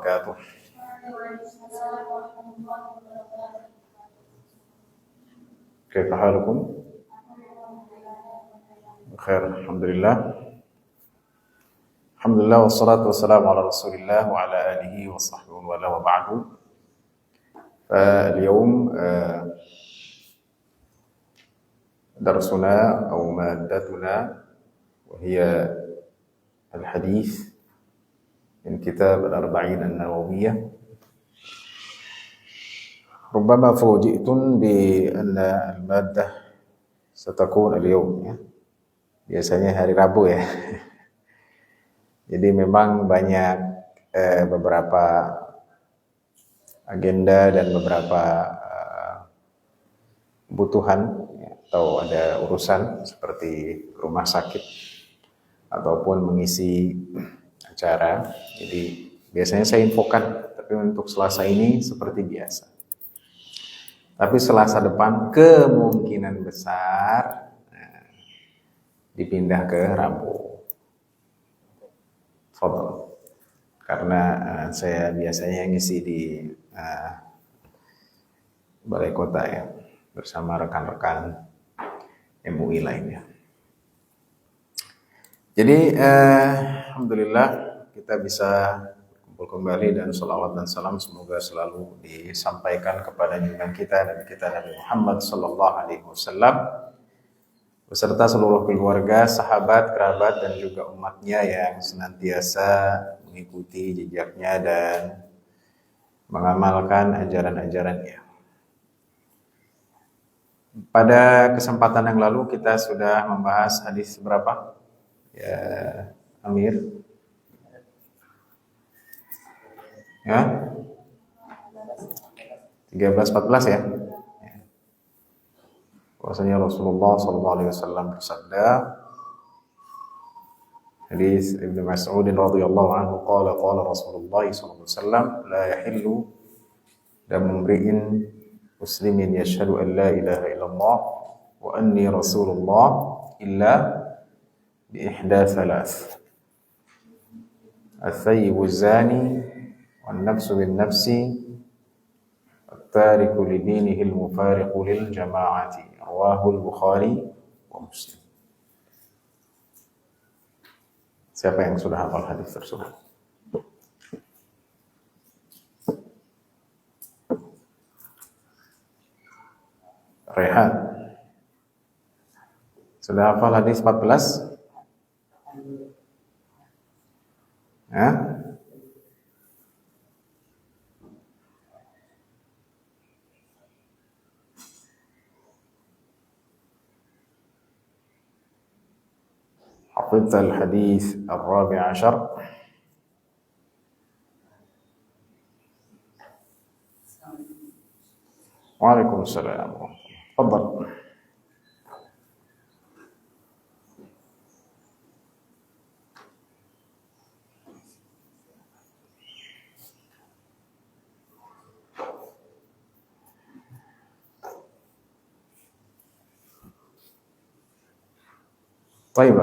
wabarakatuh. Kaifa halukum? Khair, alhamdulillah. Alhamdulillah wassalatu wassalamu ala Rasulillah wa ala alihi wa sahbihi wa la wa ba'du. فاليوم درسنا أو مادتنا وهي الحديث من كتاب الأربعين النووية. ربما فوجئتم بأن المادة ستكون اليوم ya. Biasanya hari Rabu ya. Jadi memang banyak beberapa agenda dan beberapa kebutuhan atau ada urusan seperti rumah sakit ataupun mengisi acara. Jadi biasanya saya infokan, tapi untuk Selasa ini seperti biasa. Tapi Selasa depan kemungkinan besar dipindah ke Rabu. Foto. Karena saya biasanya ngisi di balai kota ya, bersama rekan-rekan MUI lainnya. Jadi alhamdulillah kita bisa kumpul kembali dan salawat dan salam semoga selalu disampaikan kepada junjungan kita dan kita Nabi Muhammad sallallahu alaihi wasallam beserta seluruh keluarga, sahabat, kerabat dan juga umatnya yang senantiasa mengikuti jejaknya dan mengamalkan ajaran-ajarannya. Pada kesempatan yang lalu kita sudah membahas hadis berapa? Ya, Amir. Ya. 13-14 ya. Bahwasanya Rasulullah SAW bersabda, hadis Ibnu Mas'ud radhiyallahu anhu qala Rasulullah SAW la yahillu damu imri'in muslimin yashhadu an la ilaha illallah wa anni rasulullah illa bi ihda thalath al-thayyibu zani wan nafsu bin nafsi at-tariku li dinihi al-mufariqu lil jama'ati rawahu al-Bukhari wa Muslim. Siapa yang sudah hafal hadis tersebut? Rehan. Sudah hafal hadis 14? Ya? حفظت الحديث الرابع عشر. وعليكم السلام ورحمة الله. تفضل. طيب.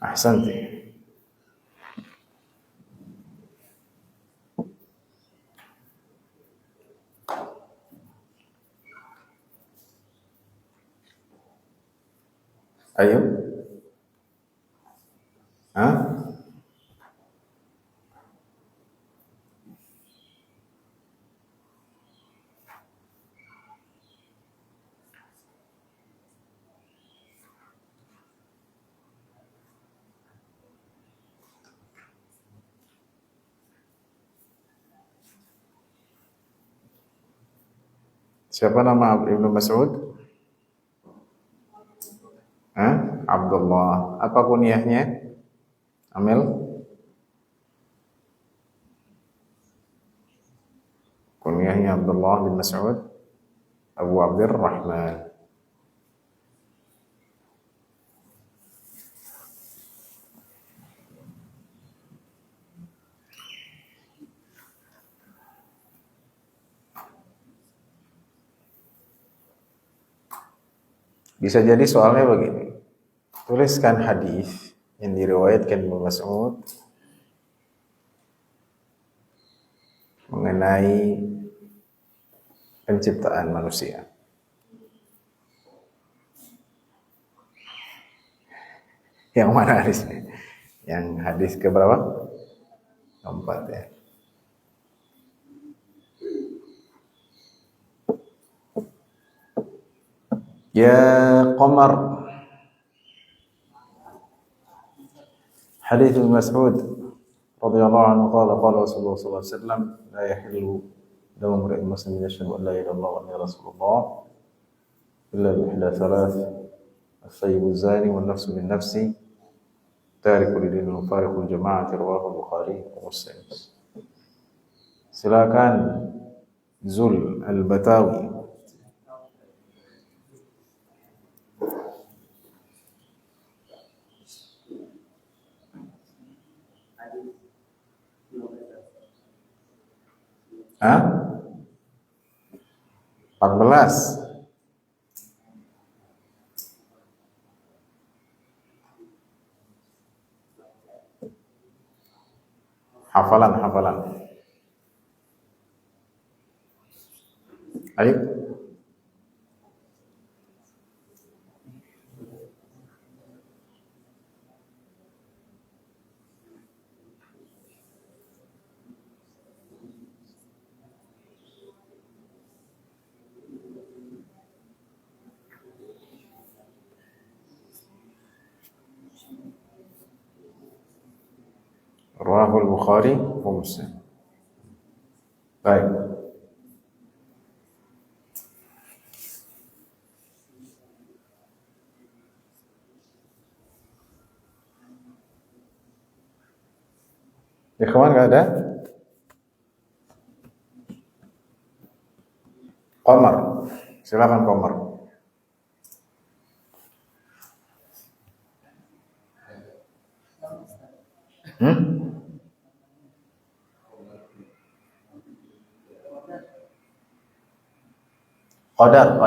Ahsanti. Ayo. Hah? Siapa nama Ibnu Mas'ud? Abdullah. Apa kunyahnya? Amel? Kunyahnya Abdullah bin Mas'ud. Abu Abdurrahman. Bisa jadi soalnya begini. Tuliskan hadis yang diriwayatkan Ibnu Mas'ud mengenai penciptaan manusia. Yang mana hadisnya? Yang hadis ke berapa? Keempat ya. Ya Qamar. Hadis Ibnu Mas'ud radhiyallahu anhu qala Rasulullah sallallahu alaihi wasallam la yahillu damu imri'in muslimin yashhadu an la ilaha illallah wa anna rasulullah illa bi ihda thalath الثيب الزاني والنفس بالنفس تارك لدين المفارق الجماعة رواه البخاري ومسلم. Silakan Zul Al-Batawi. Hah? 14. Hafalan. Ayo. Rawahul Bukhari wa Muslim. Baik. Ikhwan nggak ada? Qamar. Silakan Qamar. Qadar.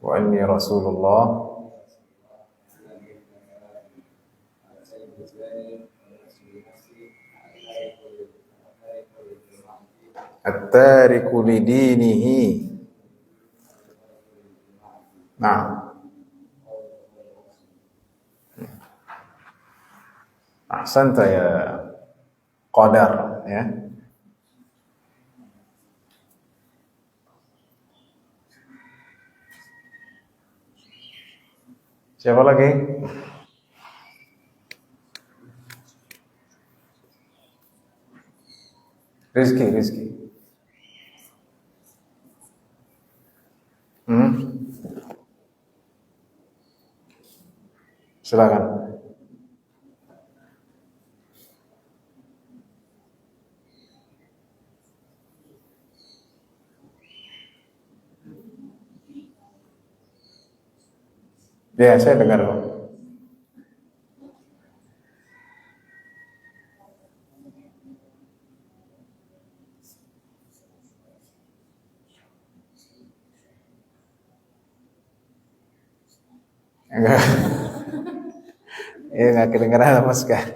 Wa anni Rasulullah. At-tariku lidinihi. Nah. Ahsanta ya Qadar ya. Siapa lagi? Rizki. Silakan. Ya, saya dengar. Enggak. Ya, enggak kedengeran sama sekali.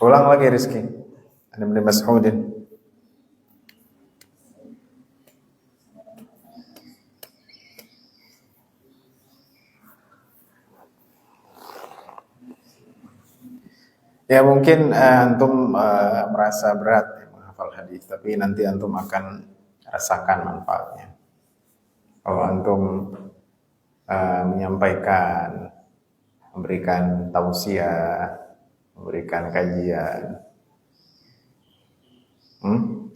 Ulang lagi Rizki. Ada Ibnu Mas'udin. Ya mungkin antum merasa berat ya, menghafal hadis, tapi nanti antum akan rasakan manfaatnya. Kalau antum menyampaikan, memberikan tausiah, memberikan kajian,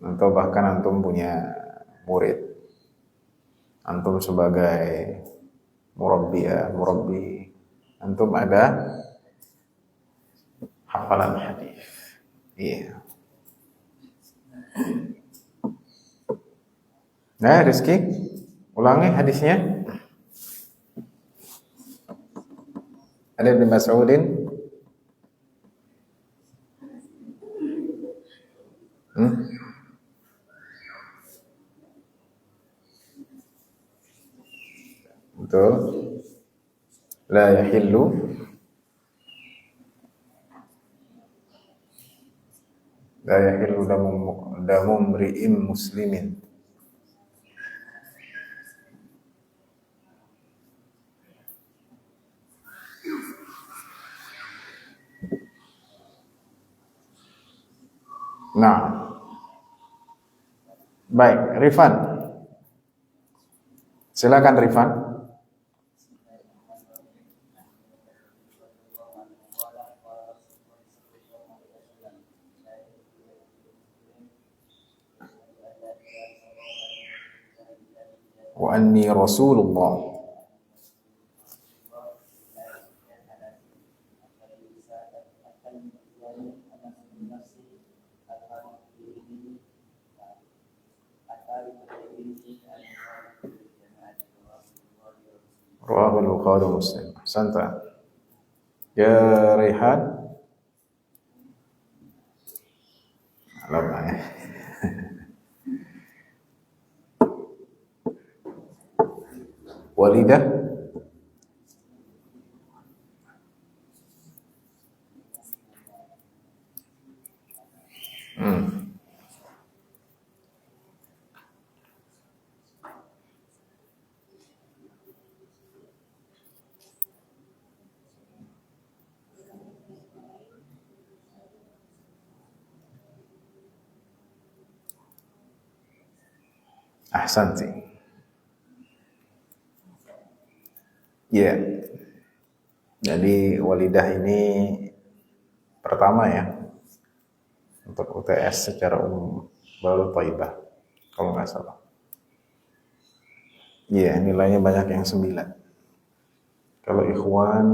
atau bahkan antum punya murid, antum sebagai murabbi, antum ada hafalan hadis. Iya. Nah, Rizky, ulangi hadisnya. Ada Ibnu Mas'udin. Betul. La yahillu damu mri'in muslimin. Nah, baik, Rifan. Silakan Rifan. Wa anni Rasulullah. Rawahul Bukhari Muslim. Santa. Ya Rehan. Lama ya. Walidah. Ahsanti. Ya. Jadi walidah ini pertama ya untuk UTS secara umum baru Thaibah kalau nggak salah. Iya, nilainya banyak yang 9. Kalau Ikhwan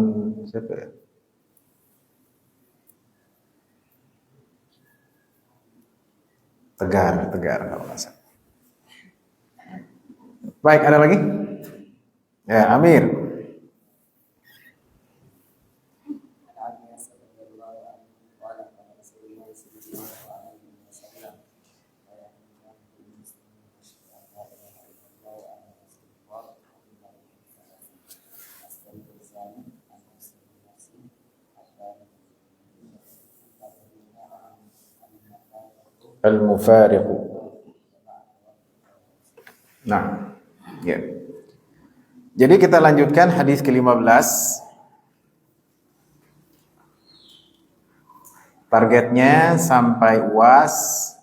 siapa ya? Tegar kalau nggak salah. Baik, ada lagi? Ya, Amir. Al-mufariqu. Nah, ya. Jadi kita lanjutkan hadis ke-15. Targetnya sampai UAS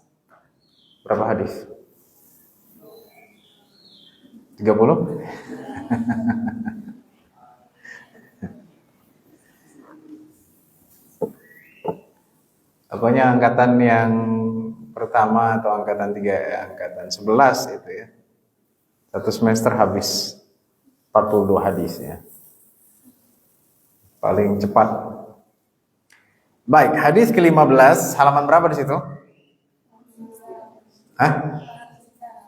berapa hadis? 30? Pokoknya angkatan yang pertama atau angkatan 3, angkatan 11 itu ya. Satu semester habis 42 hadis ya. Paling cepat. Baik, hadis ke-15, halaman berapa di situ? Hah?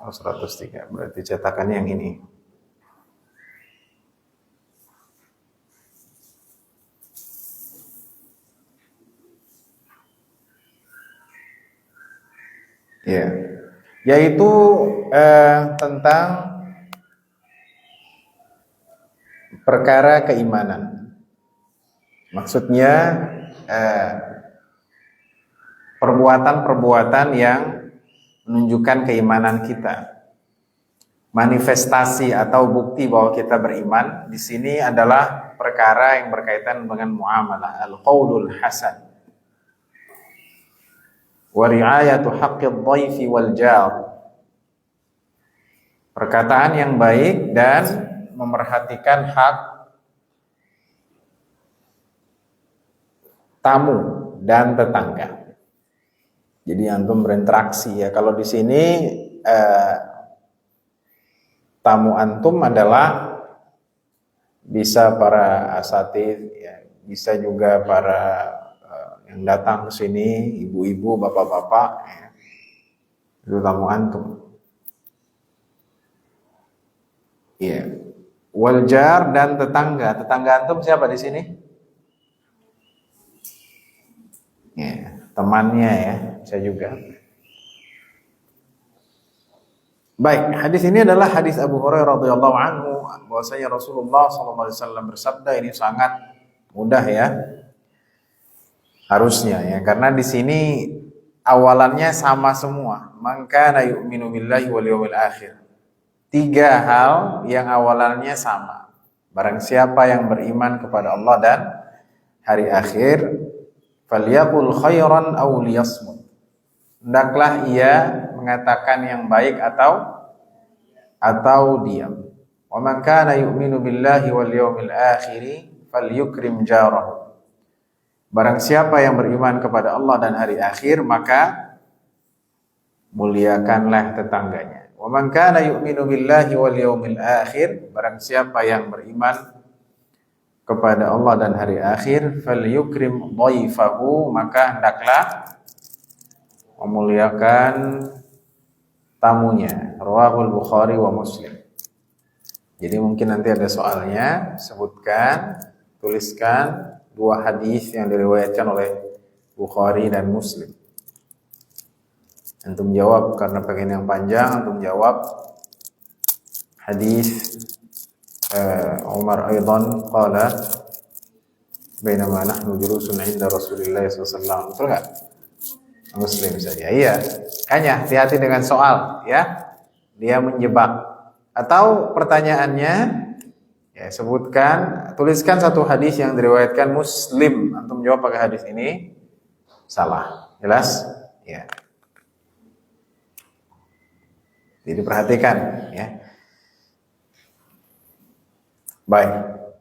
Oh, 103. Berarti cetakannya yang ini. Ya. Yaitu tentang perkara keimanan. Maksudnya perbuatan-perbuatan yang menunjukkan keimanan kita. Manifestasi atau bukti bahwa kita beriman di sini adalah perkara yang berkaitan dengan muamalah, al-qaulul hasan. Wa ri'ayatu haqqid dhaifi wal jar. perkataan yang baik dan memerhatikan hak tamu dan tetangga. Jadi antum berinteraksi ya. Kalau di sini tamu antum adalah bisa para asatidz ya, bisa juga para yang datang ke sini, ibu-ibu, bapak-bapak ya. Itu tamu antum. Iya. Waljar dan tetangga. Tetangga antum siapa di sini? Ya, temannya ya, saya juga. Baik, hadis ini adalah hadis Abu Hurairah radhiyallahu anhu bahwasanya Rasulullah SAW bersabda, ini sangat mudah ya. Harusnya ya, karena di sini awalannya sama semua. Man kana yu'minu billahi wal yawmil akhir. 3 hal yang awalannya sama. Barang siapa yang beriman kepada Allah dan hari akhir, falyaqul khairan aw liyasmut. Hendaklah ia mengatakan yang baik atau diam. Wa man kana yu'minu billahi wal yawmil akhir falyukrim jarahu. Barang siapa yang beriman kepada Allah dan hari akhir, maka muliakanlah tetangganya. Wa man kana yu'minu billahi wal yawmil akhir, barang siapa yang beriman kepada Allah dan hari akhir, falyukrim dhaifahu, maka hendaklah memuliakan tamunya. Rawahul Bukhari wa Muslim. Jadi mungkin nanti ada soalnya, sebutkan, tuliskan 2 hadis yang diriwayatkan oleh Bukhari dan Muslim. Antum jawab, karena pengen yang panjang, antum jawab hadis Umar aidan qala bainama nahnu julusun 'inda Rasulillah sallallahu alaihi wasallam. Betul enggak? Muslim saja. Iya. Hanya hati-hati dengan soal ya. Dia menjebak. Atau pertanyaannya ya, sebutkan, tuliskan 1 hadis yang diriwayatkan Muslim. Antum jawab pakai hadis ini. Salah. Jelas? Ya. Jadi perhatikan ya. Baik.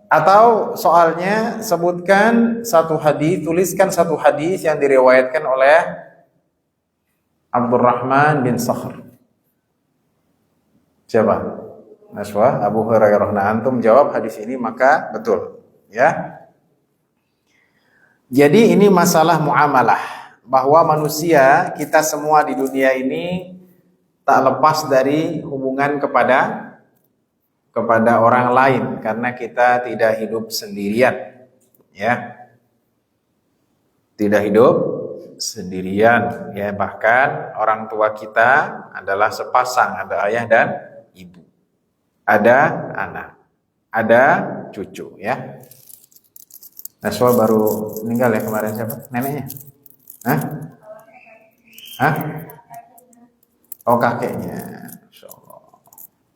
Atau soalnya sebutkan 1 hadis, tuliskan 1 hadis yang diriwayatkan oleh Abdurrahman bin Sakhr. Siapa? Naswa Abu Hurairah. Nah, antum jawab hadis ini maka betul, ya. Jadi ini masalah muamalah, bahwa manusia kita semua di dunia ini tak lepas dari hubungan kepada orang lain, karena kita tidak hidup sendirian, ya. Tidak hidup sendirian, ya. Bahkan orang tua kita adalah sepasang, ada ayah dan ibu, ada anak, ada cucu, ya. Naswa baru meninggal ya kemarin, siapa? Neneknya? Hah? Oh, kakeknya. Insyaallah.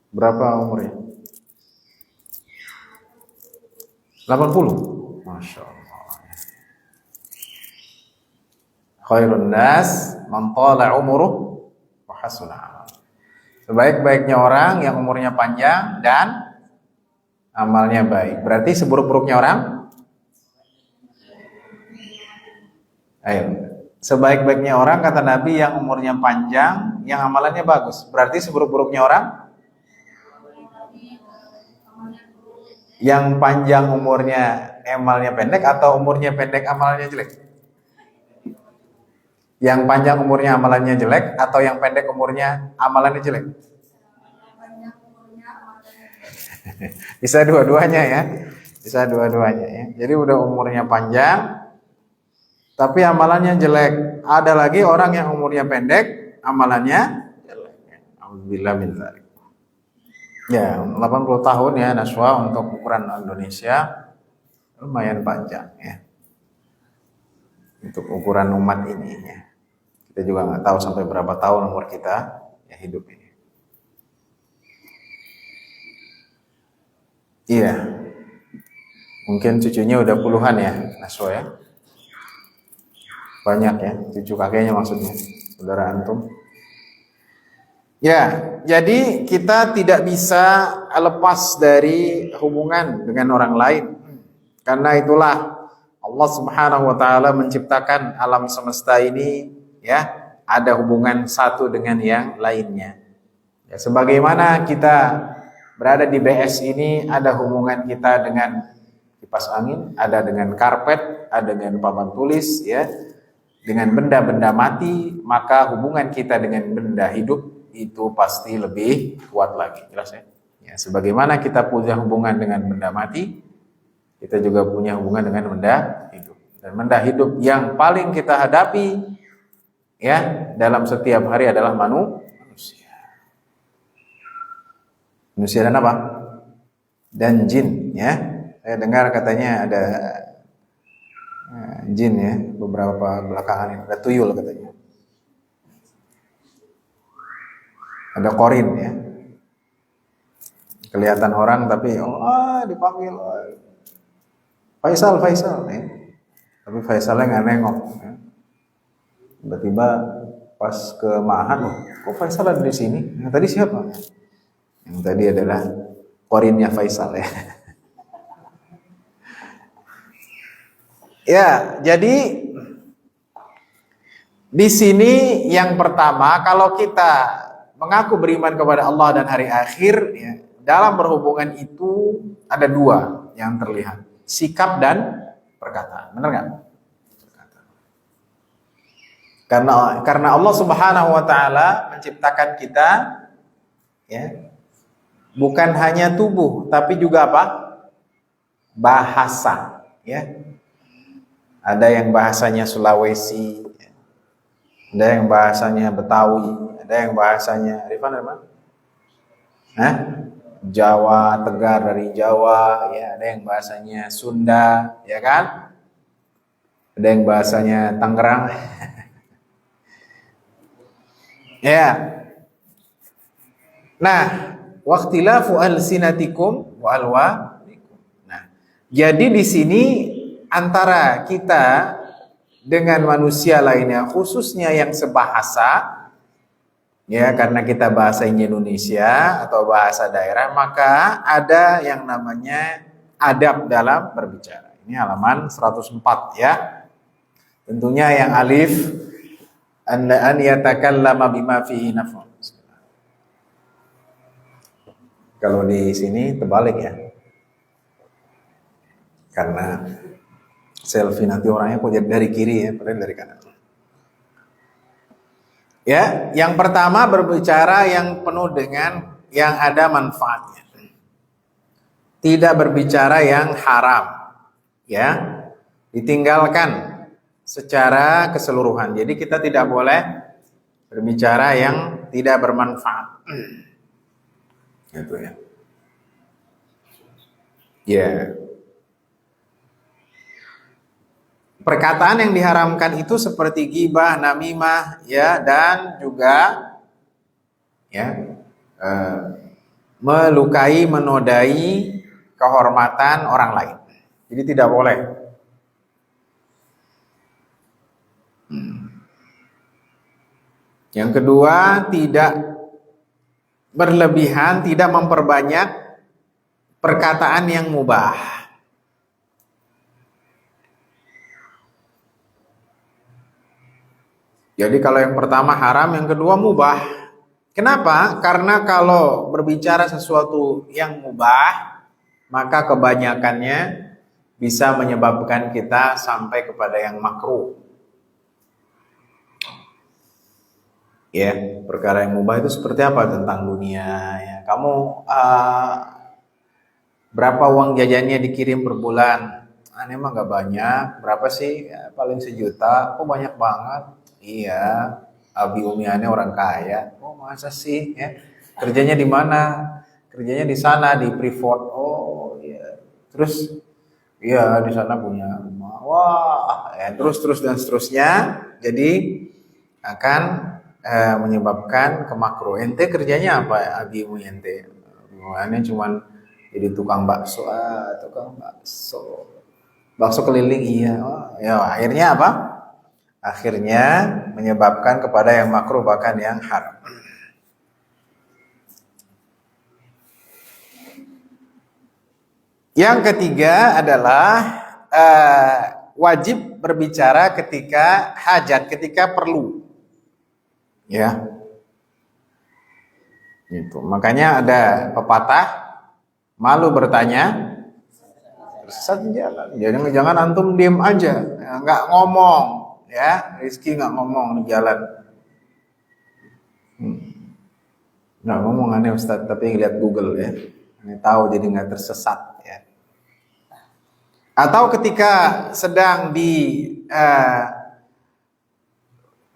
Berapa umurnya? 80. Masya Allah. Khairun nas man tala umuruh wa hasuna amal. Sebaik-baiknya orang yang umurnya panjang dan amalnya baik. Berarti seburuk-buruknya orang? Ayo. Sebaik-baiknya orang kata Nabi yang umurnya panjang, yang amalannya bagus. Berarti seburuk-buruknya orang? Yang panjang umurnya amalnya pendek, atau umurnya pendek amalnya jelek? Yang panjang umurnya amalannya jelek, atau yang pendek umurnya amalannya jelek? Bisa dua-duanya ya. Bisa dua-duanya ya. Jadi udah umurnya panjang tapi amalannya jelek. Ada lagi orang yang umurnya pendek, amalannya jelek. Alhamdulillah min dzalik. Ya, 80 tahun ya Naswa untuk ukuran Indonesia lumayan panjang ya. Untuk ukuran umat ini ya. Kita juga nggak tahu sampai berapa tahun umur kita ya hidup ini. Iya. Mungkin cucunya udah puluhan ya Naswa ya. Banyak ya, cucu kakeknya maksudnya, saudara antum. Ya, jadi kita tidak bisa lepas dari hubungan dengan orang lain. Karena itulah Allah Subhanahu wa taala menciptakan alam semesta ini, ya, ada hubungan satu dengan yang lainnya. Ya, sebagaimana kita berada di BS ini ada hubungan kita dengan kipas angin, ada dengan karpet, ada dengan papan tulis, ya, dengan benda-benda mati, maka hubungan kita dengan benda hidup itu pasti lebih kuat lagi. Jelas ya? Ya, sebagaimana kita punya hubungan dengan benda mati, kita juga punya hubungan dengan benda hidup. Dan benda hidup yang paling kita hadapi, ya, dalam setiap hari adalah manusia. Manusia dan apa? Dan jin, ya. Saya dengar katanya ada jin, ya, beberapa belakangan ini ada tuyul katanya. Ada korin, ya. Kelihatan orang tapi dipanggil Faisal, ya. Tapi Faisalnya nggak nengok, ya. Tiba-tiba pas ke Mahan, kok Faisal ada di sini? Yang tadi siapa? Yang tadi adalah korinnya Faisal, ya. Ya, jadi di sini yang pertama, kalau kita mengaku beriman kepada Allah dan hari akhir, ya, dalam berhubungan itu ada dua yang terlihat, sikap dan perkataan. Benar nggak? Karena Allah Subhanahu wa taala menciptakan kita, ya, bukan hanya tubuh tapi juga apa? Bahasa, ya. Ada yang bahasanya Sulawesi, ada yang bahasanya Betawi, ada yang bahasanya Rifan apa? Jawa, Tegar dari Jawa, ya, ada yang bahasanya Sunda, ya kan? Ada yang bahasanya Tangerang. Ya. Nah, waqtilafu alsinatikum wa alwanikum. Nah, jadi di sini antara kita dengan manusia lainnya, khususnya yang sebahasa, ya, karena kita bahasa Indonesia atau bahasa daerah, maka ada yang namanya adab dalam berbicara. Ini halaman 104, ya. Tentunya yang alif an yatakallama bima fihi naf'un. Kalau di sini terbalik, ya. Karena selfie nanti orangnya kok jadi dari kiri, ya, padahal dari kanan. Ya, yang pertama berbicara yang penuh dengan yang ada manfaatnya. Tidak berbicara yang haram, ya. Ditinggalkan secara keseluruhan. Jadi kita tidak boleh berbicara yang tidak bermanfaat. Gitu, ya. Ya. Perkataan yang diharamkan itu seperti ghibah, namimah, ya, dan juga, ya, melukai, menodai kehormatan orang lain. Jadi tidak boleh. Yang kedua, tidak berlebihan, tidak memperbanyak perkataan yang mubah. Jadi kalau yang pertama haram, yang kedua mubah. Kenapa? Karena kalau berbicara sesuatu yang mubah, maka kebanyakannya bisa menyebabkan kita sampai kepada yang makruh. Ya, perkara yang mubah itu seperti apa? Tentang dunia, ya. Kamu berapa uang jajannya dikirim per bulan? Ini mah gak banyak. Berapa sih? Ya, paling 1 juta. Kok banyak banget? Iya, abi umiannya orang kaya. Oh, masa sih? Ya. Kerjanya di mana? Kerjanya di sana, di Freeport. Oh, iya. Terus, iya, di sana punya rumah. Wah, ya, terus dan seterusnya. Jadi akan menyebabkan kemakruh. Ente kerjanya apa, abimu ente? Hubungannya cuman jadi tukang bakso, bakso keliling, iya. Oh, ya, akhirnya apa? Akhirnya menyebabkan kepada yang makruh bahkan yang haram. Yang ketiga adalah wajib berbicara ketika hajat, ketika perlu. Ya. Gitu. Makanya ada pepatah, malu bertanya, tersesat di jalan. Jadi jangan antum diem aja, ya, nggak ngomong, ya. Rizky nggak ngomong di jalan. Nggak ngomong aneh Ustaz, tapi lihat Google ya. Ini tahu jadi nggak tersesat ya. Atau ketika sedang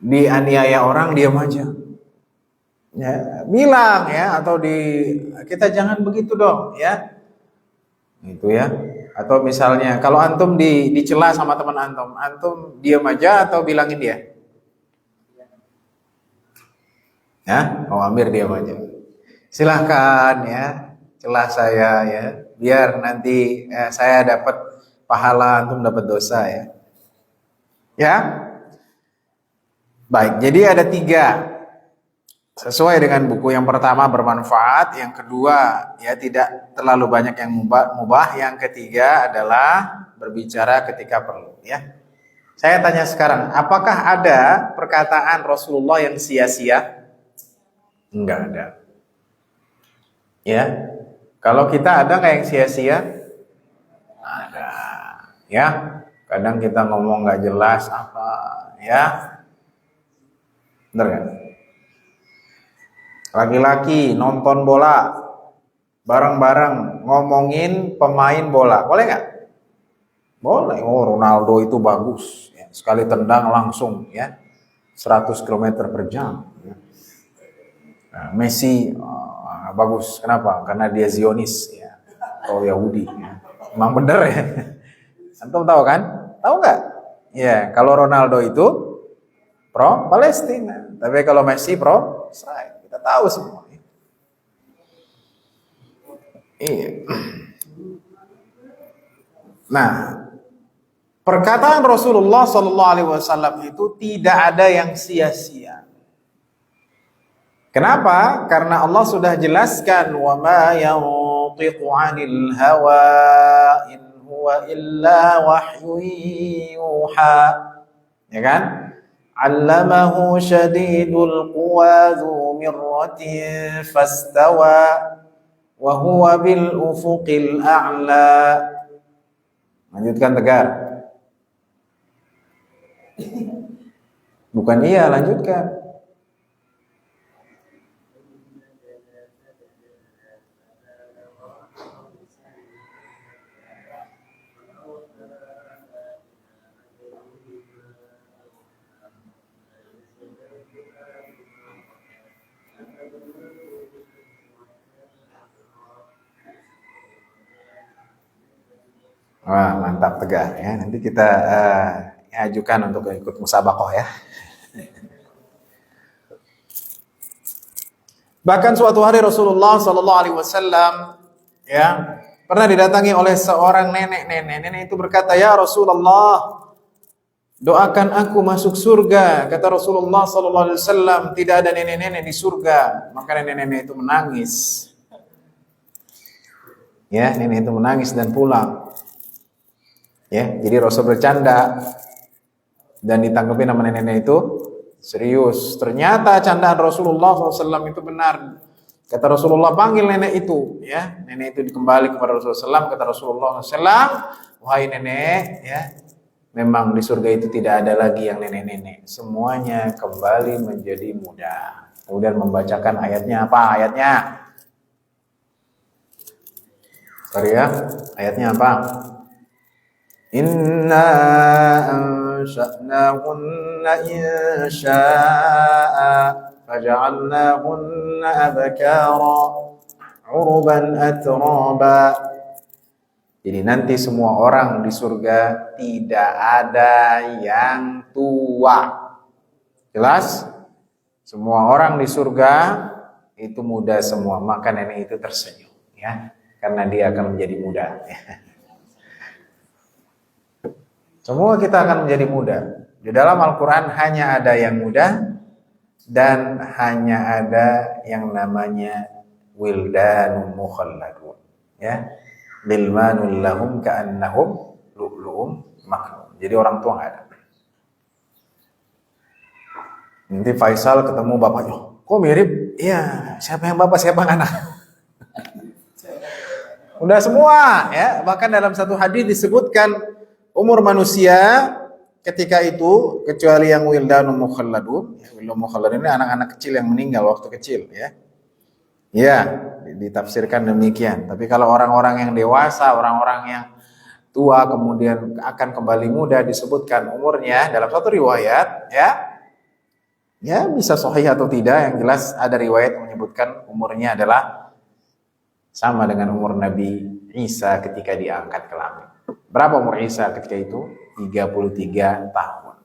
dianiaya orang, diam aja. Ya, bilang ya, atau kita jangan begitu dong ya. Gitu ya. Atau misalnya kalau antum dicela sama teman antum diam aja atau bilangin dia? Ya, mau Amir diam aja. Silahkan ya, celah saya ya, biar nanti saya dapat pahala, antum dapat dosa ya. Ya, baik. Jadi ada 3 sesuai dengan buku. Yang pertama bermanfaat, yang kedua ya tidak terlalu banyak yang mubah, yang ketiga adalah berbicara ketika perlu. Ya, saya tanya sekarang, apakah ada perkataan Rasulullah yang sia-sia? Enggak ada. Ya, kalau kita ada nggak yang sia-sia? Ada. Ya, kadang kita ngomong nggak jelas apa, ya, bener kan? Laki-laki nonton bola bareng-bareng ngomongin pemain bola, boleh nggak? Boleh. Oh, Ronaldo itu bagus, ya. Sekali tendang langsung ya 100 km per jam. Nah, Messi bagus, kenapa? Karena dia Zionis ya, atau Yahudi ya. Emang bener ya. Antum tahu kan? Tahu nggak? Ya, kalau Ronaldo itu pro Palestina, tapi kalau Messi pro Israel. Kita tahu semua. Iya. Nah, perkataan Rasulullah Sallallahu Alaihi Wasallam itu tidak ada yang sia-sia. Kenapa? Karena Allah sudah jelaskan, wa ma yantiqu 'anil hawa in huwa illa wahyu yuha. Ya kan? 'Allamahu syadidul quwa dzu mirratin fastawa wa huwa bil ufuqil a'la. Lanjutkan Tegar. Bukan iya, lanjutkan. Wah, mantap Tegar ya. Nanti kita ajukan untuk ikut musabakoh ya. Bahkan suatu hari Rasulullah Sallallahu Alaihi Wasallam ya pernah didatangi oleh seorang nenek. Nenek itu berkata, ya Rasulullah, doakan aku masuk surga. Kata Rasulullah Sallallahu Alaihi Wasallam, tidak ada nenek-nenek di surga. Maka nenek-nenek itu menangis. Ya, nenek itu menangis dan pulang. Ya, jadi Rasul bercanda dan ditanggapi nama nenek-nenek itu serius. Ternyata candaan Rasulullah SAW itu benar. Kata Rasulullah, panggil nenek itu. Ya, nenek itu dikembali kepada Rasulullah SAW. Kata Rasulullah SAW, wahai nenek, ya, memang di surga itu tidak ada lagi yang nenek-nenek. Semuanya kembali menjadi muda. Kemudian membacakan ayatnya apa? Ayatnya? Sorry ya, ayatnya apa? Inna ansha'nahunna insha'a faja'alnahunna abkara uruban atraba. Jadi nanti semua orang di surga tidak ada yang tua. Jelas? Semua orang di surga itu muda semua. Maka nenek itu tersenyum ya, karena dia akan menjadi muda. Semua kita akan menjadi muda. Di dalam Al-Quran hanya ada yang muda dan hanya ada yang namanya wildanun mukhalladun. Ya, Gilmanul lahum ka'annahum lu'lu'um maknun. Jadi orang tua nggak ada. Nanti Faisal ketemu bapaknya, kok mirip? Iya, siapa yang bapak, siapa yang anak? Udah semua ya. Bahkan dalam satu hadis disebutkan umur manusia ketika itu, kecuali yang wildanun mukhalladun. Wildanun mukhalladun ini anak-anak kecil yang meninggal waktu kecil ya. Ya, ditafsirkan demikian. Tapi kalau orang-orang yang dewasa, orang-orang yang tua kemudian akan kembali muda, disebutkan umurnya dalam satu riwayat ya. Ya, bisa sahih atau tidak, yang jelas ada riwayat menyebutkan umurnya adalah sama dengan umur Nabi Isa ketika diangkat ke langit. Berapa umur Isa ketika itu? 33 tahun.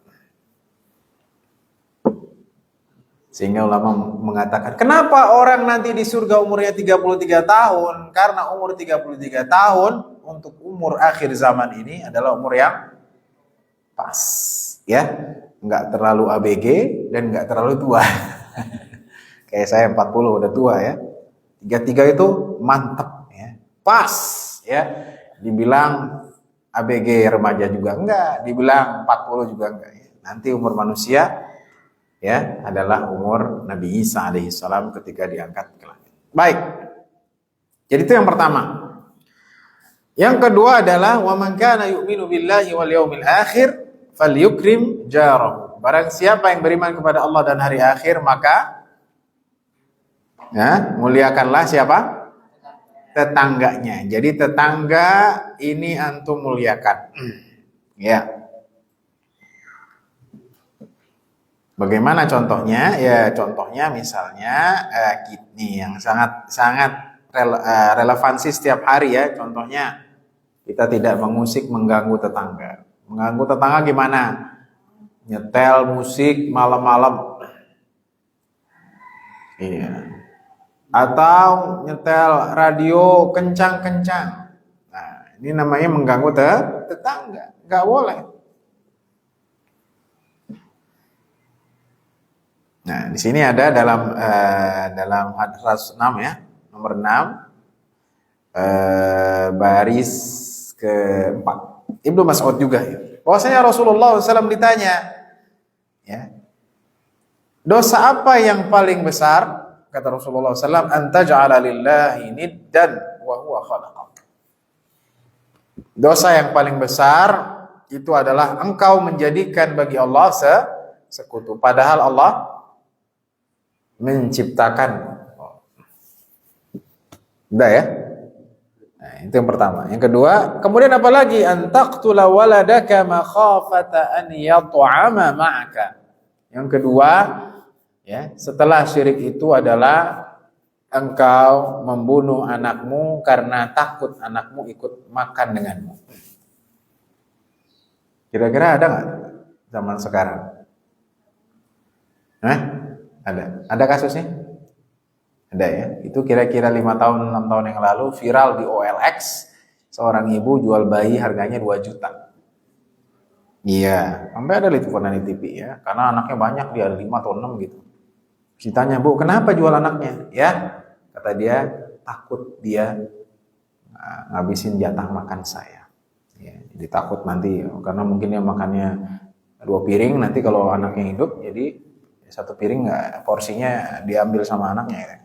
Sehingga ulama mengatakan, kenapa orang nanti di surga umurnya 33 tahun? Karena umur 33 tahun untuk umur akhir zaman ini adalah umur yang pas. Ya, nggak terlalu ABG dan nggak terlalu tua. Kayak saya 40 udah tua ya. 33 itu mantap ya. Pas ya. Dibilang ABG remaja juga enggak, dibilang 40 juga enggak ya. Nanti umur manusia ya adalah umur Nabi Isa alaihissalam ketika diangkat ke langit. Baik. Jadi itu yang pertama. Yang kedua adalah wa man kana yu'minu billahi wal yaumil akhir falyukrim jarahu. Barang siapa yang beriman kepada Allah dan hari akhir, maka ya, muliakanlah siapa? Tetangganya. Jadi tetangga ini antum muliakan. Ya. Bagaimana contohnya? Ya, contohnya misalnya ini yang sangat relevansi setiap hari ya. Contohnya kita tidak mengusik mengganggu tetangga. Mengganggu tetangga gimana? Nyetel musik malam-malam. Iya. Atau nyetel radio kencang-kencang. Nah, ini namanya mengganggu tetangga. Nggak boleh. Nah, di sini ada dalam hadis 6 ya, nomor 6, baris ke-4. Ibnu Mas'ud juga ya. Bahwasanya Rasulullah SAW ditanya, ya, dosa apa yang paling besar? Kata Rasulullah SAW, antaj'ala lillahi niddan wa huwa khalaqak. Dosa yang paling besar itu adalah engkau menjadikan bagi Allah sekutu. Padahal Allah menciptakan. Udah ya? Nah, itu yang pertama. Yang kedua, kemudian apa lagi? Antaqtula waladaka makhafata an yat'ama ma'aka. Yang kedua, ya, setelah syirik itu adalah engkau membunuh anakmu karena takut anakmu ikut makan denganmu. Kira-kira ada nggak zaman sekarang? Ada kasusnya? Ada ya. Itu kira-kira 5 tahun 6 tahun yang lalu viral di OLX, seorang ibu jual bayi harganya 2 juta. Iya, sampai ada liputan di TV ya, karena anaknya banyak, dia ada 5 atau 6 gitu. Ditanya, Bu, kenapa jual anaknya? Ya, kata dia, takut dia ngabisin jatah makan saya. Ya, jadi takut nanti, karena mungkin dia makannya 2 piring, nanti kalau anaknya hidup, jadi 1 piring porsinya diambil sama anaknya. Ya.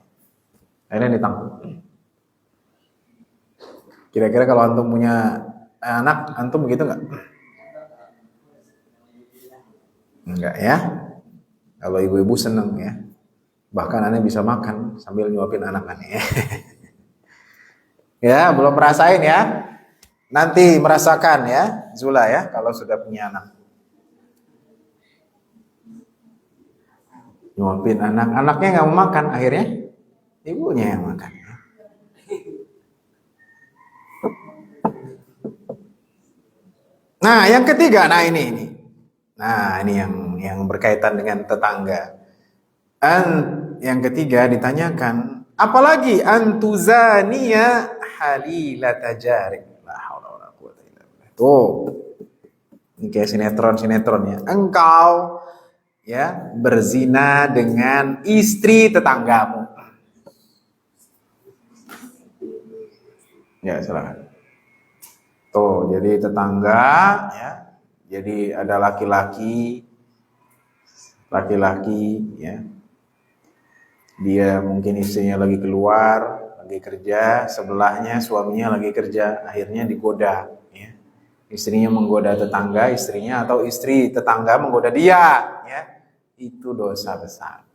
Akhirnya ditangkap. Kira-kira kalau antum punya anak, antum begitu nggak? Enggak ya. Kalau ibu-ibu seneng ya. Bahkan aneh bisa makan sambil nyuapin anak aneh. Ya, belum merasain ya. Nanti merasakan ya, Zula ya, kalau sudah punya anak. Nyuapin anak, anaknya nggak mau makan, akhirnya ibunya yang makan. Nah, yang ketiga, ini. Nah, ini yang berkaitan dengan tetangga. Yang ketiga ditanyakan, apalagi antuzaniya halilata jarik. La haula wala quwwata illa billah. Tuh. Ini kayak sinetron ya. Engkau ya berzina dengan istri tetanggamu. Ya, silakan. jadi tetangga ya. Jadi ada laki-laki ya. Dia mungkin istrinya lagi keluar, lagi kerja, sebelahnya suaminya lagi kerja, akhirnya digoda ya. Istrinya menggoda tetangga istrinya atau istri tetangga menggoda dia ya. Itu dosa besar.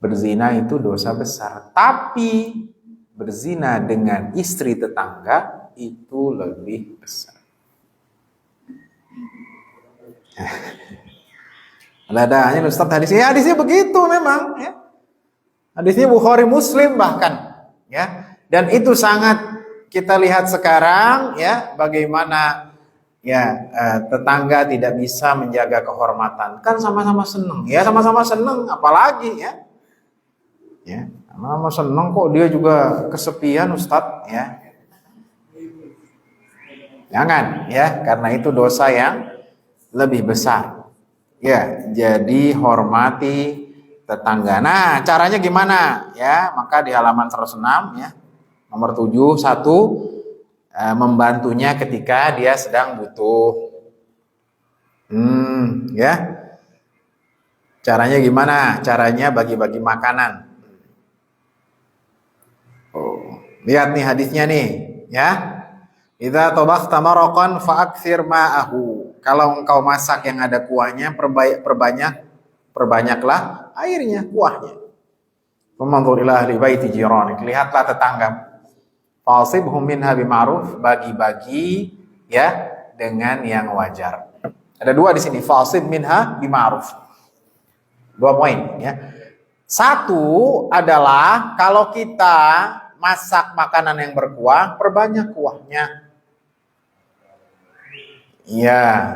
Berzina itu dosa besar, tapi berzina dengan istri tetangga itu lebih besar. Ada Ustaz hadisnya begitu memang ya. Hadisnya Bukhari Muslim bahkan ya. Dan itu sangat kita lihat sekarang ya, bagaimana ya tetangga tidak bisa menjaga kehormatan. Kan sama-sama seneng ya, sama-sama seneng apalagi ya. Ya, sama-sama seneng kok dia juga kesepian Ustaz ya. Jangan ya, karena itu dosa yang lebih besar. Ya, jadi hormati tetangga. Nah, caranya gimana? Ya, maka di halaman 106 ya, nomor 7, 1 membantunya ketika dia sedang butuh. Ya. Caranya gimana? Caranya bagi-bagi makanan. Oh, lihat nih hadisnya nih, ya. Idza tabakhta maraqan fa'aktsir ma'ahu. Kalau engkau masak yang ada kuahnya, perbanyaklah airnya, kuahnya. Famanzur ila ahli baiti jiranik. Lihatlah tetangga. Fasibhum minha bima'ruf, bagi-bagi ya dengan yang wajar. Ada 2 di sini, fasib minha bima'ruf. 2 poin ya. 1 adalah kalau kita masak makanan yang berkuah, perbanyak kuahnya. Iya.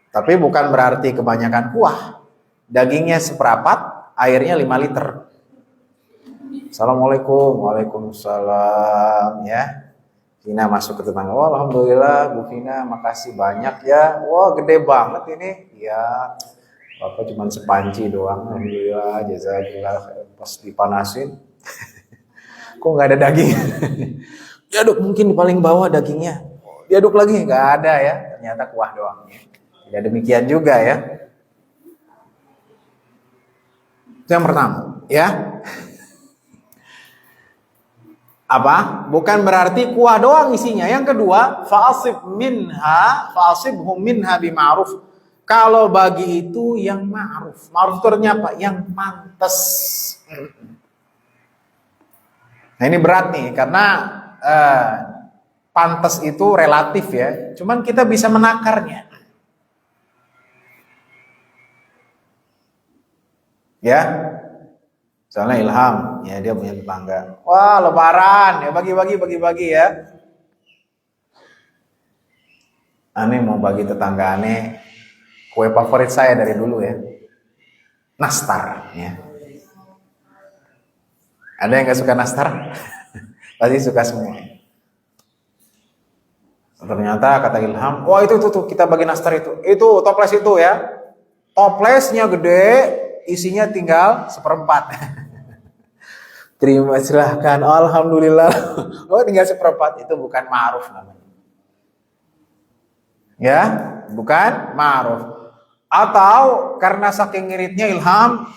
Tapi bukan berarti kebanyakan kuah. Dagingnya seperempat, airnya 5 liter. Assalamualaikum. Waalaikumsalam ya. Vina masuk ke tetangga. Oh, alhamdulillah Bu Vina, makasih banyak ya. Wah, gede banget ini. Ya. Bapak cuma sepanci doang. Alhamdulillah, jazakallah. Pas dipanasin. Kok nggak ada daging? Diaduk mungkin di paling bawah dagingnya. Diaduk lagi nggak ada ya. Ternyata kuah doang. Tidak demikian juga ya. Itu yang pertama ya. Apa? Bukan berarti kuah doang isinya. Yang kedua, fa'asibhum minha bima'ruf. Kalau bagi itu yang ma'ruf. Ma'ruf itu artinya apa? Yang pantas. Nah ini berat nih, karena pantas itu relatif ya. Cuman kita bisa menakarnya. Ya. Misalnya Ilham, ya dia punya tetangga. Wah, lebaran, ya bagi-bagi ya. Aneh mau bagi tetangga aneh kue favorit saya dari dulu ya. Nastar ya. Ada yang gak suka nastar? Pasti suka semua. Ternyata kata Ilham, wah itu tuh kita bagi nastar itu. Itu toples itu ya. Toplesnya gede, isinya tinggal 1/4. Terima silahkan, alhamdulillah. Oh tinggal 1/4, itu bukan ma'ruf namanya. Ya, bukan ma'ruf. Atau karena saking ngiritnya Ilham,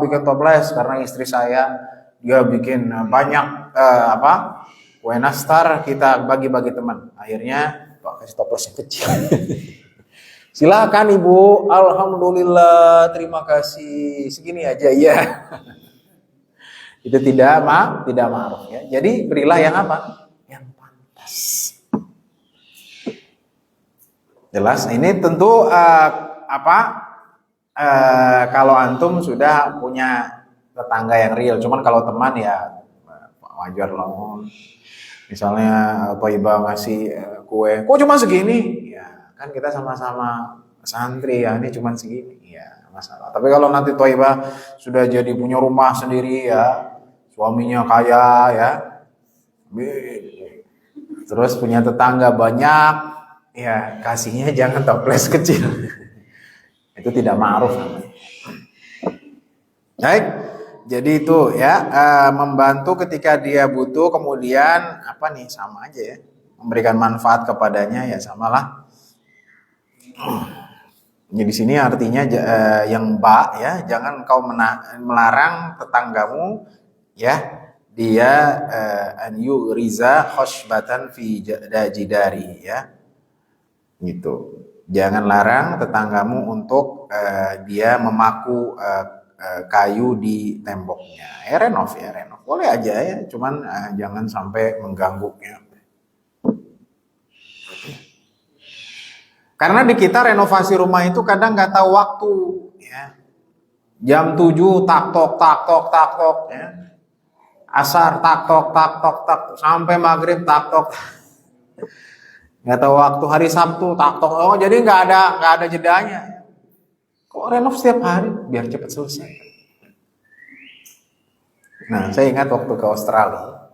bikin toples karena istri saya dia bikin banyak kue nastar, kita bagi-bagi teman. Akhirnya kasih toples yang kecil. Silakan Ibu, alhamdulillah, terima kasih. Segini aja ya. Itu tidak ma'ruf ya. Jadi berilah yang apa? Yang pantas. Jelas. Ini tentu kalau antum sudah punya tetangga yang real. Cuman kalau teman ya wajar lah. Misalnya Iba ngasih kue, kok cuma segini? Ya, kan kita sama-sama santri ya, ini cuma segini. Ya, masalah. Tapi kalau nanti Iba sudah jadi punya rumah sendiri ya, suaminya kaya ya, terus punya tetangga banyak, ya kasihnya jangan toples kecil. Itu tidak ma'ruf namanya. Baik, Jadi itu ya, membantu ketika dia butuh, kemudian apa nih, sama aja ya, memberikan manfaat kepadanya ya samalah. Ya, di sini artinya yang ba ya, jangan kau melarang tetanggamu ya, dia an yuriza khashbatan fi jidari ya. Gitu. Jangan larang tetanggamu untuk dia memaku kayu di temboknya. Renov ya, renov. Boleh aja ya, cuman jangan sampai mengganggu ya. Karena di kita renovasi rumah itu kadang nggak tahu waktu ya. Jam 7 tak tok ya. Asar tak tok sampai maghrib tak tok. Nggak tahu waktu, hari Sabtu tak tok. Oh, jadi nggak ada jedanya. Kok renov setiap hari biar cepat selesai. Nah, saya ingat waktu ke Australia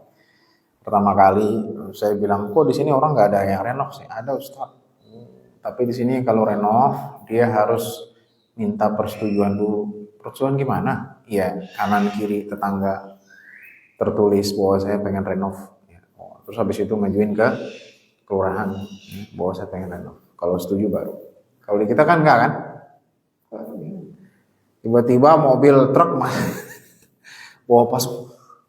pertama kali saya bilang, kok di sini orang nggak ada yang renov sih? Ada, Ustaz. Tapi di sini kalau renov dia harus minta persetujuan dulu. Persetujuan gimana? Iya, kanan kiri tetangga tertulis bahwa saya pengen renov. Terus habis itu ngajuin ke kelurahan bahwa saya pengen renov. Kalau setuju baru. Kalau di kita kan enggak kan? Tiba-tiba mobil truk bawa pas,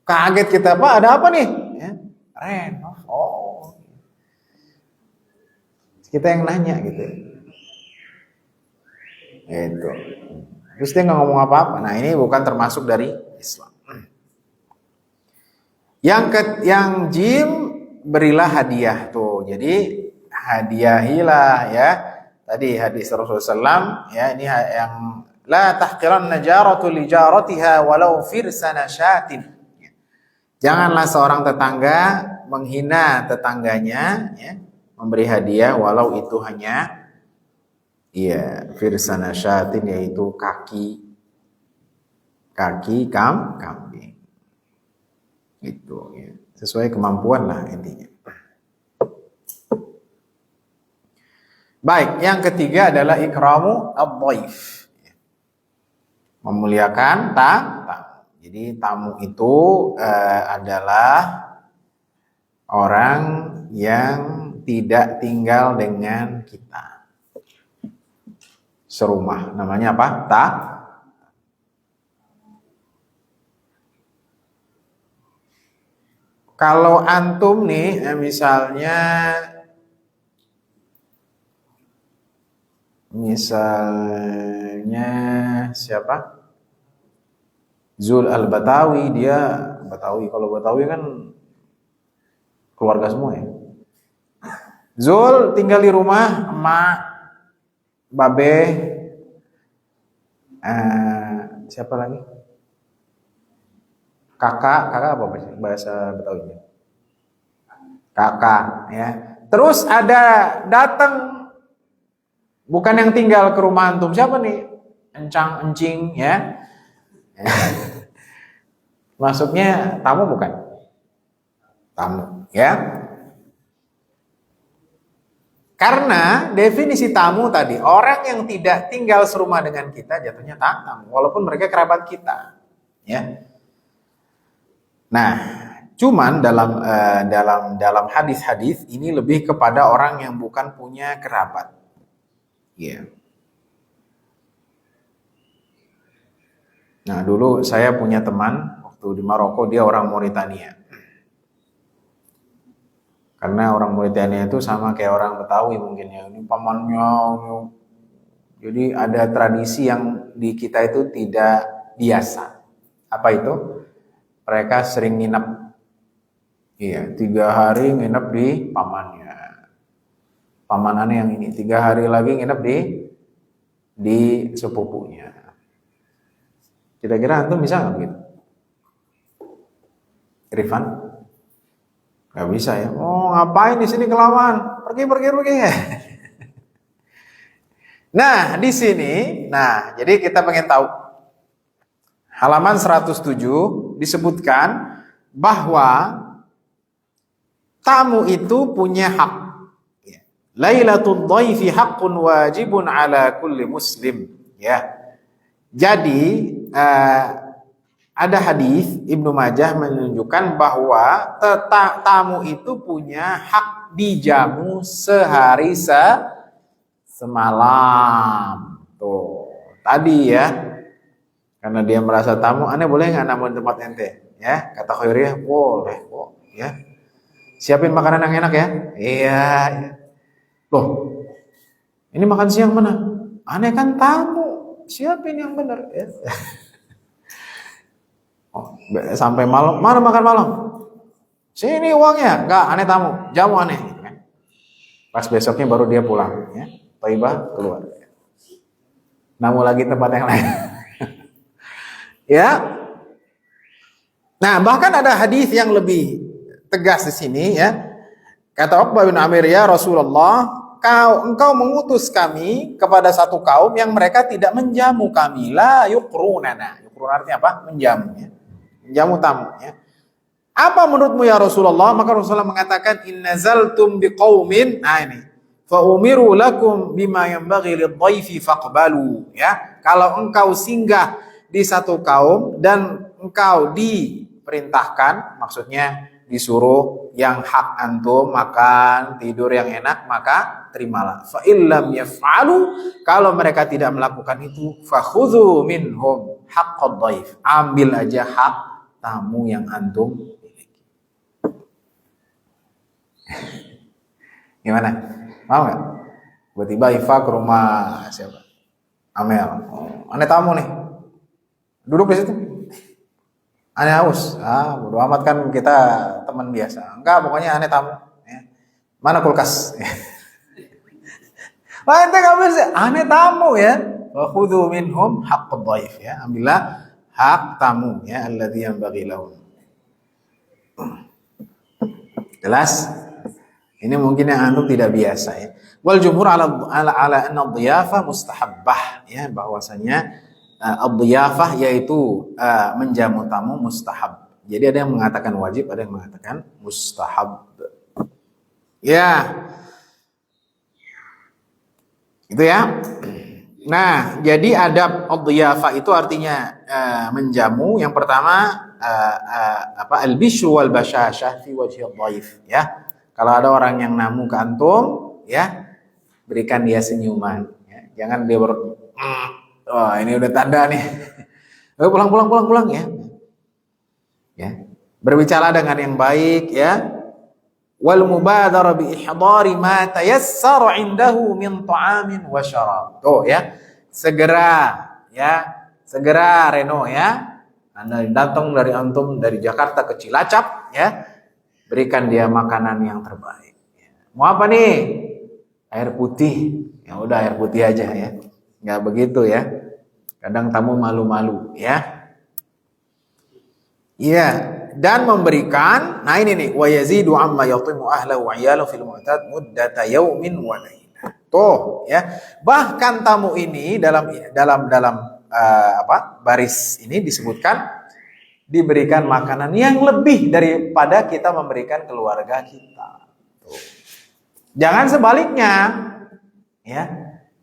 kaget kita, Pak ada apa nih? Ya, renov. Oh, kita yang nanya gitu. Gitu. Terus dia nggak ngomong apa-apa. Nah, ini bukan termasuk dari Islam. Yang jim, berilah hadiah tuh. Jadi hadiahilah ya. Tadi hadis Rasulullah SAW ya, ini yang la tahqiranna jaratu li jaratiha walau firsana syatin. Janganlah seorang tetangga menghina tetangganya ya, memberi hadiah walau itu hanya firsana syatin, yaitu kaki kambing. Gitu ya. Sesuai kemampuan lah intinya. Baik, yang ketiga adalah ikramu ad-dhaif. Memuliakan tamu. Jadi tamu itu adalah orang yang tidak tinggal dengan kita serumah. Namanya apa? Kalau antum nih, misalnya siapa? Zul Al-Batawi, dia Batawi. Kalau Batawi kan keluarga semua ya. Zul tinggal di rumah emak, babe, siapa lagi? Kakak apa bahasa Betawinya? Kakak ya. Terus ada datang, bukan yang tinggal ke rumah antum, siapa nih? Encing ya. Masuknya tamu bukan? Tamu ya. Karena definisi tamu tadi, orang yang tidak tinggal serumah dengan kita jatuhnya tamu, walaupun mereka kerabat kita ya. Nah, cuman dalam hadis-hadis ini lebih kepada orang yang bukan punya kerabat. Ya. Nah, dulu saya punya teman waktu di Maroko, dia orang Mauritania. Karena orang Mauritania itu sama kayak orang Betawi mungkin ya. Ini pamannya. Jadi ada tradisi yang di kita itu tidak biasa. Apa itu? Mereka sering nginep, 3 hari nginep di pamannya, pamanannya yang ini, 3 hari lagi nginep di sepupunya. Kira-kira antum bisa nggak begitu? Rifan? Nggak bisa ya. Oh, ngapain di sini kelamaan? Pergi. Nah, di sini, jadi kita pengen tahu. Halaman 107 disebutkan bahwa tamu itu punya hak. Lailatul dhaifi haqqun wajibun ala kulli muslim. Ya. Jadi ada hadis Ibnu Majah menunjukkan bahwa tamu itu punya hak dijamu sehari semalam. Tuh, tadi ya. Karena dia merasa tamu, aneh boleh nggak namun tempat ente? Ya, kata Khairiyah, boleh kok. Ya, siapin makanan yang enak ya. Iya. Ya. Loh, ini makan siang mana? Aneh kan tamu, siapin yang benar. Ya. Oh, sampai malam, mana makan malam? Sini uangnya, enggak, aneh tamu, jamu aneh. Gitu kan. Pas besoknya baru dia pulang. Ya. Thaibah keluar. Namu lagi tempat yang lain. Ya. Nah, bahkan ada hadis yang lebih tegas di sini ya. Kata Uqbah bin Amir, ya Rasulullah, engkau mengutus kami kepada satu kaum yang mereka tidak menjamu kami. La yuqrunana. Yuqrun artinya apa? Menjamu ya. Menjamu tamu ya. Apa menurutmu ya Rasulullah? Maka Rasulullah mengatakan, innazaltum biqaumin. Nah ini. Fa umiru lakum bima yanbaghi lidhaifi faqbalu. Ya. Kalau engkau singgah di satu kaum dan engkau diperintahkan, maksudnya disuruh yang hak antum makan, tidur yang enak, maka terimalah. Fa illam yaf'alu, kalau mereka tidak melakukan itu, fakhudhu minhum haqqad dhaif. Ambil aja hak tamu yang antum miliki. Gimana? Mau nggak? Tiba-tiba Iva ke rumah siapa? Amel. Oh, aneh tamu nih. Duduk di situ. Aneh haus. Bodo amat kan kita teman biasa. Enggak, pokoknya aneh tamu. Ya. Mana kulkas? Wah, ente nggak bisa. Aneh tamu ya. Wa khudhu minhum haqqad dhaif ya. Ambillah hak tamu ya, alladzi yanbaghi lahum. Jelas? Ini mungkin yang antum tidak biasa ya. Wal jumhur ala anna ad-dhiyafah mustahabbah ya, bahwasanya ad-dhiyafah yaitu menjamu tamu mustahab. Jadi ada yang mengatakan wajib, ada yang mengatakan mustahab. Ya. Itu ya. Nah, jadi adab ad-dhiyafah itu artinya menjamu. Yang pertama al-bishru wal bashashah fi wajhi ad-dhaif ya. Kalau ada orang yang namu ke antum ya, berikan dia senyuman ya. Jangan dia baru wah, ini udah tanda nih. Pulang ya. Ya. Berbicara dengan yang baik ya. Wal mubadara bi ihdari ma tayassara indahu min ta'amin wa syarab. Tuh ya. Segera Reno ya. Anda datang dari antum dari Jakarta ke Cilacap ya. Berikan dia makanan yang terbaik. Mau apa nih? Air putih. Ya udah air putih aja ya. Nggak begitu ya. Kadang tamu malu-malu ya. Iya, dan memberikan, nah ini nih, wa yazidu amma yatimu ahlahu wa iyalahu fil mu'tad muddata yaumin wa lailah. Tuh ya. Bahkan tamu ini dalam baris ini disebutkan diberikan makanan yang lebih daripada kita memberikan keluarga kita. Tuh. Jangan sebaliknya. Ya.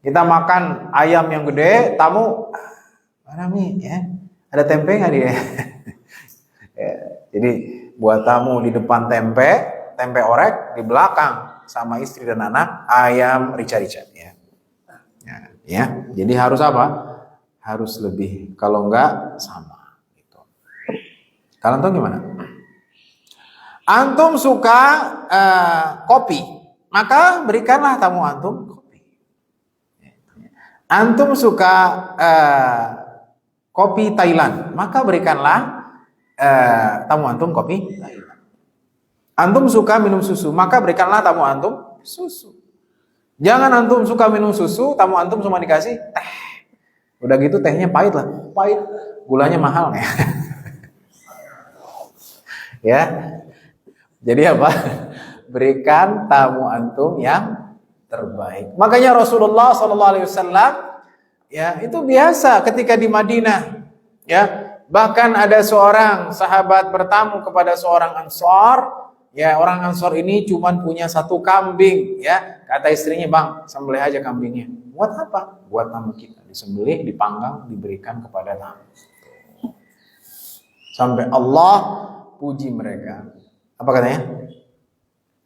Kita makan ayam yang gede, tamu mana nih ya? Ada tempe nggak dia? Ya, jadi buat tamu di depan tempe orek, di belakang sama istri dan anak ayam rica-rica ya. Ya. Jadi harus apa? Harus lebih. Kalau enggak sama. Kalau antum gimana? Antum suka kopi, maka berikanlah tamu antum kopi. Antum suka kopi Thailand, maka berikanlah tamu antum kopi Thailand. Antum suka minum susu, maka berikanlah tamu antum susu. Jangan antum suka minum susu, tamu antum cuma dikasih teh. Udah gitu tehnya pahit lah, pahit, gulanya mahal nih. Ya, jadi apa? Berikan tamu antum yang terbaik. Makanya Rasulullah SAW ya itu biasa ketika di Madinah. Ya, bahkan ada seorang sahabat bertamu kepada seorang Ansor. Ya, orang Ansor ini cuma punya satu kambing. Ya, kata istrinya, bang, sembelih aja kambingnya. Buat apa? Buat tamu kita. Disembelih, dipanggang, diberikan kepada tamu. sampai Allah puji mereka. Apa katanya?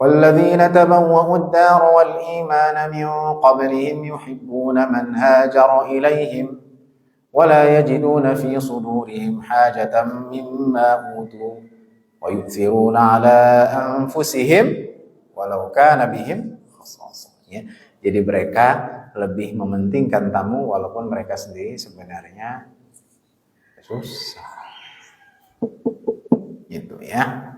Walladzina tabawwa'u ad-dara wal imana min qablihim yuhibbuna man hajara ilaihim wa la yajiduna fi sudurihim hajatan mimma utu wa yu'thiruna ala anfusihim walau kana bihim khasasah. Ya. Jadi mereka lebih mementingkan tamu walaupun mereka sendiri sebenarnya susah. Gitu ya.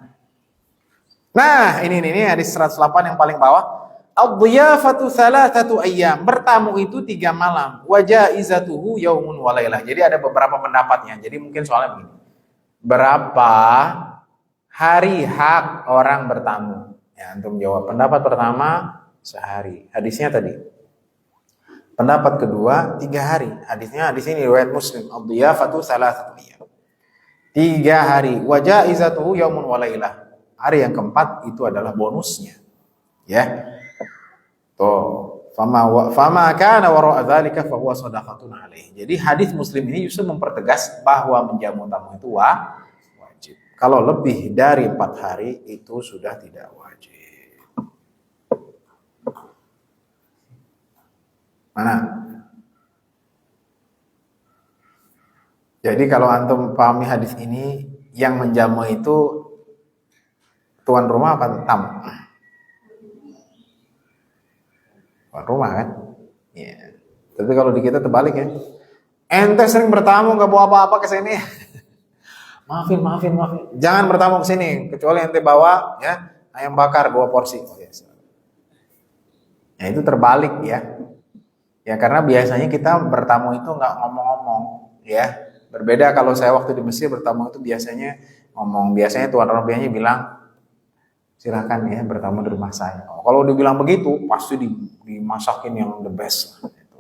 Nah, ini hadis 108 yang paling bawah. Ad-dhiyafatu thalathatu ayyam. Bertamu itu 3 malam. Wa jaizatuhu yaumun wa lailah. Jadi ada beberapa pendapatnya. Jadi mungkin soalnya begini. Berapa hari hak orang bertamu? Ya, antum jawab. Pendapat pertama sehari. Hadisnya tadi. Pendapat kedua 3 hari. Hadisnya hadis ini riwayat Muslim. Ad-dhiyafatu thalathatu ayyam. 3 hari. Wa jaizatuhu yaumun wa lailah. Hari yang keempat itu adalah bonusnya. Ya. Tuh, fama kana wara'a dzalika fa huwa shadaqatun alaih. Jadi hadis Muslim ini justru mempertegas bahwa menjamu tamu itu wajib. Kalau lebih dari 4 hari itu sudah tidak wajib. Mana? Jadi kalau antum pahami hadis ini, yang menjamu itu tuan rumah apa tamu? Tuan rumah kan? Iya. Tapi kalau di kita terbalik ya. Ente sering bertamu nggak bawa apa-apa ke sini. maafin. Jangan bertamu ke sini kecuali ente bawa ya ayam bakar 2 porsi. Oh, yes. Ya itu terbalik ya. Ya karena biasanya kita bertamu itu nggak ngomong-ngomong ya. Berbeda kalau saya waktu di Mesir bertamu itu biasanya ngomong. Biasanya tuan rumahnya bilang, silakan ya bertamu di rumah saya. Oh, kalau dibilang begitu pasti dimasakin yang the best. Gitu.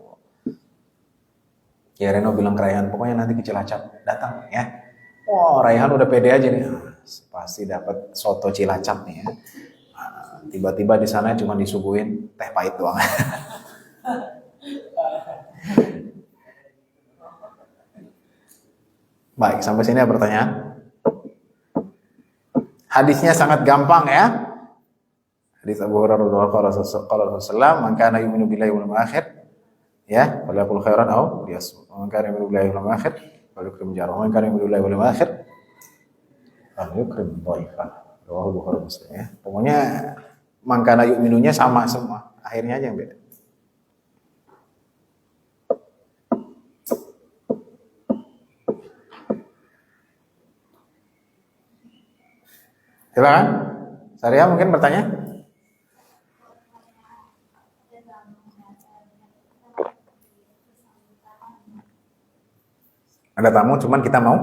Ya Reno bilang ke Raihan, pokoknya nanti ke Cilacap datang ya. Wah, Raihan udah pede aja nih. Pasti dapat soto Cilacap nih ya. Tiba-tiba di sana cuma disuguhin teh pahit doang. Baik, sampai sini ada pertanyaan? Hadisnya sangat gampang ya. Hadis Abu Hurairah radhiyallahu anhu, "Man kana yu'minu billahi wal yawmil akhir, ya, falyaqul khairan aw liyasmut. Man kana yu'minu billahi wal yawmil akhir, falyukrim jarahu. Man kana yu'minu billahi wal yawmil akhir, falyukrim dhaifah." Rawahu Bukhari Muslim ya. Pokoknya man kana yu'minunya sama semua. Akhirnya aja yang beda. Silakan. Saria mungkin bertanya? Ada tamu, cuman kita mau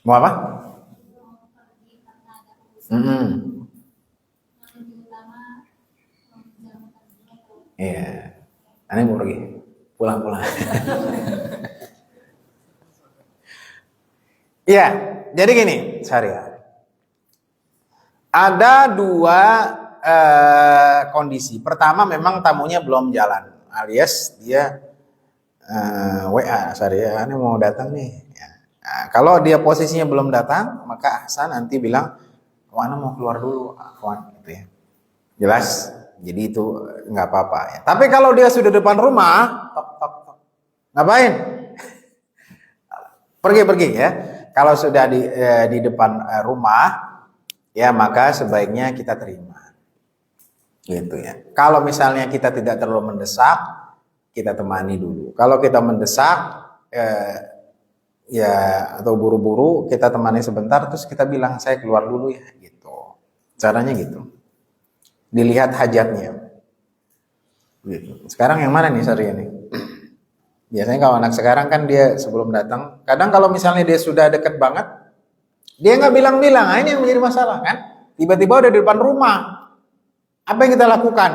apa? Iya. Aneh mau pergi. Pulang. Iya, jadi gini, Saria. Ada 2 kondisi. Pertama memang tamunya belum jalan, alias dia WA, Saria, ini mau datang nih. Ya. Nah, kalau dia posisinya belum datang, maka Ahsan nanti bilang, Ana mau keluar dulu, Afwan, gitu ya. Jelas? Jadi itu nggak apa-apa ya. Tapi kalau dia sudah depan rumah, tok. Ngapain? Pergi ya. Kalau sudah di depan rumah, ya maka sebaiknya kita terima. Gitu ya. Kalau misalnya kita tidak terlalu mendesak, kita temani dulu. Kalau kita mendesak ya atau buru-buru, kita temani sebentar terus kita bilang saya keluar dulu ya gitu. Caranya gitu. Dilihat hajatnya. Gitu. Sekarang yang mana nih Sari ini? Biasanya kalau anak sekarang kan dia sebelum datang, kadang kalau misalnya dia sudah deket banget, dia nggak bilang-bilang, ini yang menjadi masalah kan? Tiba-tiba udah di depan rumah, apa yang kita lakukan?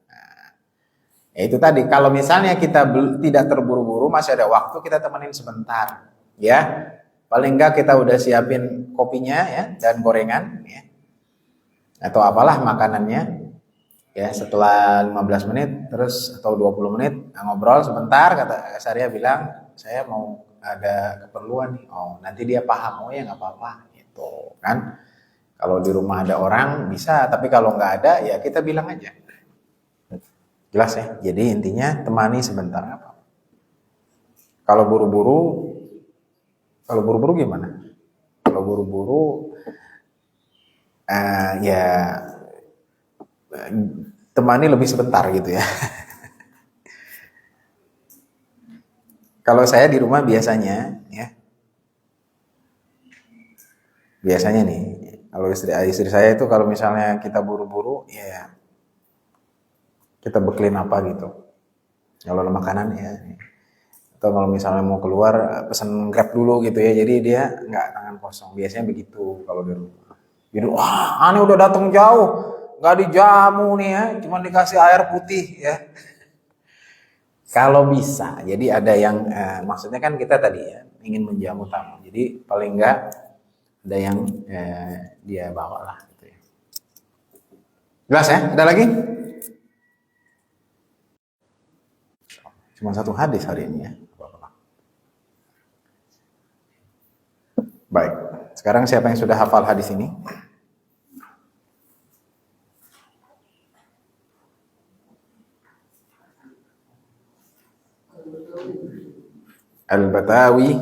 Nah, ya itu tadi, kalau misalnya kita tidak terburu-buru, masih ada waktu, kita temenin sebentar, ya. Paling nggak kita udah siapin kopinya ya dan gorengan, ya. Atau apalah makanannya. Ya, setelah 15 menit terus atau 20 menit ngobrol sebentar, kata Saria bilang saya mau ada keperluan nih, oh nanti dia paham, oh ya nggak apa-apa gitu kan. Kalau di rumah ada orang bisa, tapi kalau nggak ada ya kita bilang aja. Jelas ya. Jadi intinya temani sebentar apa. Kalau buru-buru, kalau buru-buru gimana? Kalau buru-buru ya temani lebih sebentar gitu ya. Kalau saya di rumah biasanya ya, biasanya nih, kalau istri saya itu kalau misalnya kita buru-buru ya kita bekelin apa gitu. Kalau ada makanan ya, atau kalau misalnya mau keluar pesen Grab dulu gitu ya, jadi dia nggak tangan kosong. Biasanya begitu kalau di rumah. Jadi wah, aneh udah datang jauh, nggak dijamu nih ya, cuma dikasih air putih ya. Kalau bisa, jadi ada yang maksudnya kan kita tadi ya ingin menjamu tamu, jadi paling nggak ada yang dia bawa lah gitu ya. Jelas ya? Ada lagi? Cuma satu hadis hari ini ya. Baik. Sekarang siapa yang sudah hafal hadis ini? Al-Batawi